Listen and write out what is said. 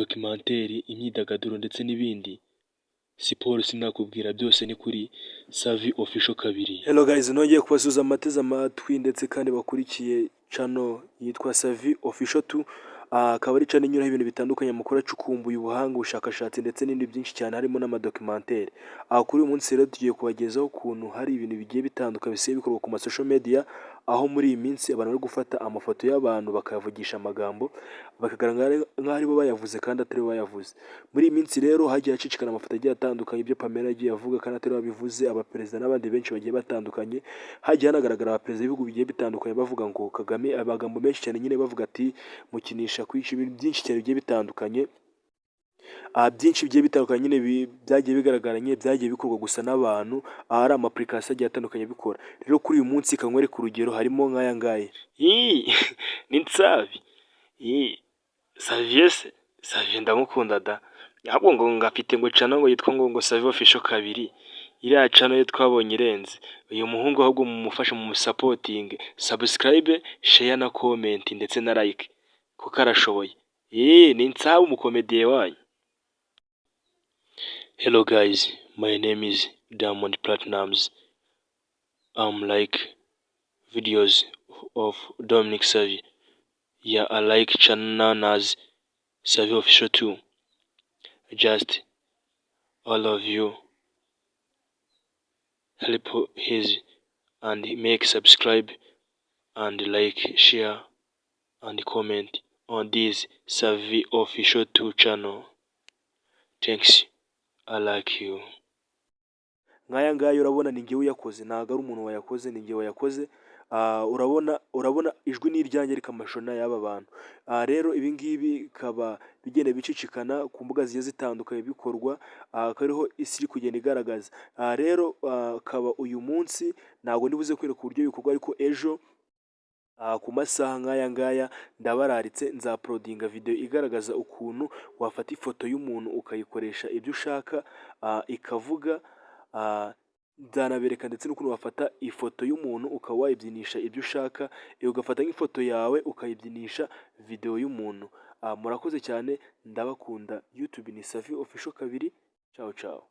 documentary, imyidagaduro ndetse n'ibindi. Siporo sinakubwira, byose ni kuri Savvy Official 2. Hello guys, nongeye kubasuhuza amateze amatwi ndetse kandi bakurikiye channel yitwa Savvy Official 2. Akaba ari channel inyuraho ibintu bitandukanye, amakuru acukumbuye, ubuhanga, ubushakashatsi ndetse n'ibindi byinshi cyane, harimo n'amadocumentary. Kuri uyu munsi rero tugiye kubagezaho ukuntu hari ibintu bigiye bitandukanye bisigaye bikorwa ku social media, aho muri iyi minsi abantu bari gufata amafoto y'abantu bakayavugisha amagambo, bakagaragara nk'aho aribo bayavuze kandi atari bo bayavuze. Muri iyi minsi rero hagiye hacicikana amafoto agiye atandukanye, ibyo Pamela yagiye avuga kandi atari we wabivuze, abaperezida n'abandi benshi bagiye batandukanye. Hagiye hanagaragara abaperezida b'ibihugu bigiye bitandukanye bavuga ngo Kagame, amagambo menshi cyane nyine bavuga ati mukinisha kwica, ibintu byinshi cyane bigiye bitandukanye. Byinshi bigiye bitandukanye nyine byagiye bigaragara nyine byagiye bikorwa gusa n'abantu, ari ama application agiye atandukanye bikora. Rero kuri uyu munsi kankwereka urugero, harimo nk'aya ngaya. Ni Nsabi. Savvy ndamukunda da. Ahubwo ngo ngafite ngo channel ngo yitwa ngo Savvy Official 2. Iriya channel yo twabonye irenze. Uyu muhungu ahubwo mumufashe mu supporting, subscribe, share na comment ndetse na like, kuko arashoboye. Ni Nsabi, umukomediye wanyu. Hello guys, my name is Diamond Platnumz. I'm like videos of Dominic Savvy. Yeah, I like channel as Savvy Official 2. Just all of you help his and make subscribe and like, share and comment on this Savvy Official 2 channel. Thanks. I like you. Nk'aya ngaya urabona ni njyewe uyakoze, ntabwo ari umuntu wayakoze, ni njyewe wayakoze. Urabona ijwi ni iryanjye ariko amashusho ni ay'aba bantu. Rero ibi ngibi bikaba bigenda bicicikana ku mbuga zigiye zitandukanye bikorwa, kariho isi iri kugenda igaragaza. Rero kaba uyu munsi ntabwo ndibuze kwereka uburyo bikorwa, ariko ejo ku masaha nk'aya ngaya ndabararitse nzaprodinga video igaragaza ukuntu wafata ifoto y'umuntu ukayikoresha ibyo ushaka, ikavuga. Nzanabereka ndetse n'ukuntu wafata ifoto y'umuntu ukaba wayibyinisha ibyo ushaka, ugafata nk'ifoto yawe ukayibyinisha video y'umuntu. Murakoze cyane, ndabakunda. YouTube ni Savvy Official 2. Ciao ciao.